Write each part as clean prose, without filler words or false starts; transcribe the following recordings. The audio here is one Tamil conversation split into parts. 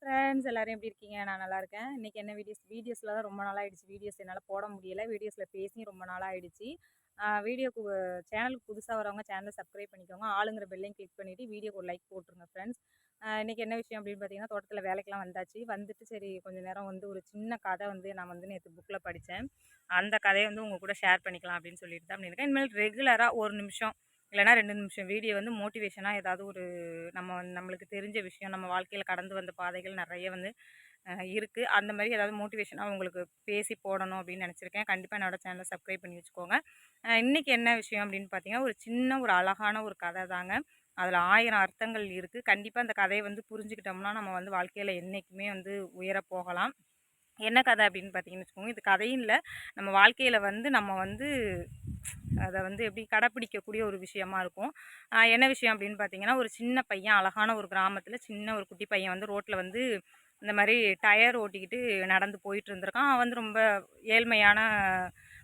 ஃப்ரெண்ட்ஸ் எல்லாரும் எப்படி இருக்கீங்க? நான் நல்லா இருக்கேன். இன்னைக்கு என்ன வீடியோஸ்ல தான் ரொம்ப நாள் ஆயிடுச்சு. வீடியோஸ் என்னால போட முடியல. வீடியோஸ்ல பேசி ரொம்ப நாள் ஆயிடுச்சு. வீடியோக்கு சேனலுக்கு புதுசா வரவங்க சேனல சப்ஸ்கிரைப் பண்ணிக்கோங்க. ஆளுங்கிற பெல்லையும் கிளிக் பண்ணிட்டு வீடியோக்கு ஒரு லைக் போட்டுருங்க ஃப்ரெண்ட்ஸ். இன்னைக்கு என்ன விஷயம் அப்படின்னு பார்த்தீங்கன்னா, தோட்டத்தில வேலைக்கெல்லாம் வந்தாச்சு. வந்துட்டு சரி கொஞ்ச நேரம் வந்து ஒரு சின்ன கதை வந்து நான் வந்து நேத்து புக்ல படிச்சேன். அந்த கதைய வந்து உங்க கூட ஷேர் பண்ணிக்கலாம் அப்படின்னு சொல்லிட்டு தான் பண்ணியிருக்கேன். இனிமேல் ரெகுலரா 1 நிமிஷம் இல்லன்னா 2 நிமிஷம் வீடியோ வந்து மோட்டிவேஷனா ஏதாவது ஒரு நம்மளுக்கு தெரிஞ்ச விஷயம், நம்ம வாழ்க்கையில கடந்து வந்த பாதைகள் நெறைய வந்து இருக்கு. அந்த மாரி ஏதாவது மோட்டிவேஷனா உங்களுக்கு பேசி போடணும் அப்படின்னு நெனச்சிருக்கேன். கண்டிப்பா என்னோட சேனல சப்ஸ்கிரைப் பண்ணி வச்சுக்கோங்க. இன்னைக்கு என்ன விஷயம் அப்படின்னு பார்த்தீங்கன்னா, ஒரு சின்ன ஒரு அழகான ஒரு கதை தாங்க. அதில 1000 அர்த்தங்கள் இருக்கு. கண்டிப்பா அந்த கதைய வந்து புரிஞ்சுக்கிட்டோம்னா, நம்ம வந்து வாழ்க்கையில என்னைக்குமே வந்து உயர போகலாம். என்ன கதை அப்படின்னு பார்த்தீங்கன்னு வச்சுக்கோங்க, இது கதையும் இல்ல. நம்ம வாழ்க்கையில வந்து நம்ம வந்து அத வந்து எப்படி கடைப்பிடிக்கக்கூடிய ஒரு விஷயமா இருக்கும். என்ன விஷயம் அப்படின்னு பார்த்தீங்கன்னா, ஒரு சின்ன பையன் அழகான ஒரு கிராமத்தில சின்ன ஒரு குட்டி பையன் வந்து ரோட்ல வந்து இந்த மாரி டயர் ஓட்டிக்கிட்டு நடந்து போயிட்டு இருந்திருக்கான். அவன் வந்து ரொம்ப ஏழ்மையான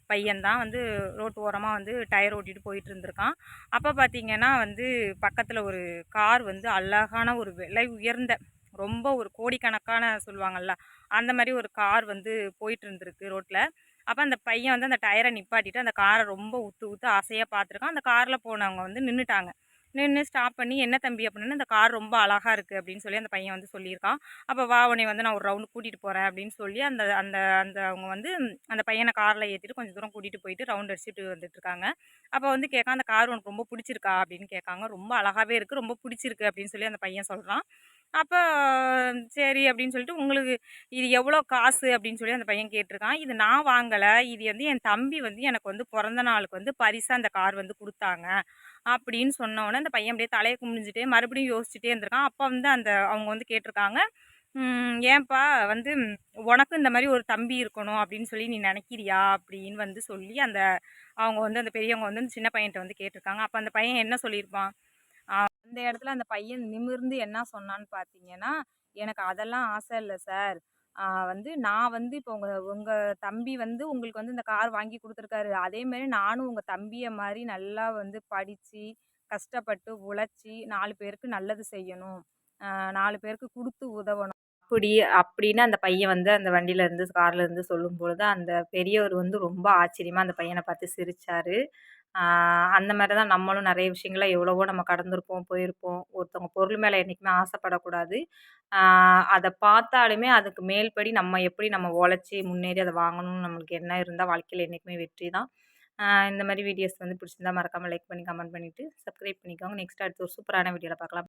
பையன் தான். வந்து ரோட்டு ஓரமா வந்து டயர் ஓட்டிட்டு போயிட்டு இருந்திருக்கான். அப்ப பார்த்தீங்கன்னா வந்து பக்கத்தில ஒரு கார் வந்து அழகான ஒரு விலை உயர்ந்த ரொம்ப ஒரு கோடிக்கணக்கான சொல்லுவாங்கல்ல, அந்த மாரி ஒரு கார் வந்து போயிட்டு இருந்திருக்கு ரோட்ல. அப்ப அந்த பையன் வந்து அந்த டயர நிப்பாட்டிட்டு அந்த கார ரொம்ப உத்து உத்து ஆசையா பார்த்துருக்கான். அந்த கார்ல போனவங்க வந்து நின்னுட்டாங்க. நின்னு ஸ்டாப் பண்ணி, "என்ன தம்பி?" அப்படின்னா, "இந்த கார் ரொம்ப அழகா இருக்கு." அப்படின்னு சொல்லி அந்த பையன் வந்து சொல்லியிருக்கான். அப்ப, "வா உன்னைய வந்து நான் ஒரு ரவுண்டு கூட்டிட்டு போறேன்." அப்படின்னு சொல்லி அந்த அந்த அந்த அவங்க வந்து அந்த பையன கார்ல ஏத்திட்டு கொஞ்சம் தூரம் கூட்டிட்டு போயிட்டு ரவுண்ட் அடிச்சுட்டு வந்துட்டுருக்காங்க. அப்ப வந்து கேட்கான், "அந்த கார் உனக்கு ரொம்ப புடிச்சிருக்கா?" அப்படின்னு கேட்காங்க. "ரொம்ப அழகாவே இருக்கு. ரொம்ப புடிச்சிருக்கு." அப்படின்னு சொல்லி அந்த பையன் சொல்றான். அப்ப சரி அப்படின்னு சொல்லிட்டு, "உங்களுக்கு இது எவ்வளோ காசு?" அப்படின்னு சொல்லி அந்த பையன் கேட்டிருக்கான். "இது நான் வாங்கல. இது வந்து என் தம்பி வந்து எனக்கு வந்து பொறந்த நாளுக்கு வந்து பரிசா அந்த கார் வந்து குடுத்தாங்க." அப்படின்னு சொன்ன உடனே அந்த பையன் அப்படியே தலைய குனிஞ்சுட்டே மறுபடியும் யோசிச்சுட்டே இருந்திருக்கான். அப்ப வந்து அவங்க வந்து கேட்டிருக்காங்க, "ஏன்பா வந்து உனக்கும் இந்த மாரி ஒரு தம்பி இருக்கணும் அப்படின்னு சொல்லி நீ நெனைக்கிறியா?" அப்படின்னு வந்து சொல்லி அவங்க வந்து அந்த பெரியவங்க வந்து அந்த சின்ன பையன்ட்ட வந்து கேட்டிருக்காங்க. அப்ப அந்த பையன் என்ன சொல்லியிருப்பான்? அந்த இடத்துல அந்த பையன் நிமிர்ந்து என்ன சொன்னான்னு பார்த்தீங்கன்னா, "எனக்கு அதெல்லாம் ஆசை இல்ல சார். வந்து நான் வந்து இப்போ உங்க உங்க தம்பி வந்து உங்களுக்கு வந்து இந்த கார் வாங்கி குடுத்துருக்காரு. அதேமாரி நானும் உங்க தம்பிய மாரி நல்லா வந்து படிச்சு, கஷ்டப்பட்டு, உழைச்சு 4 பேருக்கு நல்லது செய்யணும். 4 பேருக்கு குடுத்து உதவணும்." அப்படின்னு அந்த பையன் வந்து அந்த வண்டியில இருந்து கார்ல இருந்து சொல்லும்பொழுது, அந்த பெரியவர் வந்து ரொம்ப ஆச்சரியமா அந்த பையன பார்த்து சிரிச்சாரு. ஆ அந்த மாரி தான் நம்மளும் நெறைய விஷயங்கள எவ்வளவோ நம்ம கடந்திருப்போம், போயிருப்போம். ஒருத்தவங்க பொருள் மேல என்னைக்குமே ஆசைப்படக்கூடாது. ஆ அத பார்த்தாலுமே அதுக்கு மேல்படி நம்ம எப்படி நம்ம உழைச்சு முன்னேறி அத வாங்கணும்னு நம்மளுக்கு எண்ணம் இருந்தா வாழ்க்கையில என்னைக்குமே வெற்றி தான். இந்த மாரி வீடியோஸ் வந்து பிடிச்சிருந்தா மறக்காம லைக் பண்ணி, கமெண்ட் பண்ணிட்டு, சப்ஸ்கிரைப் பண்ணிக்கோங்க. நெக்ஸ்ட் அடுத்து ஒரு சூப்பரான வீடியோல பார்க்கலாம்.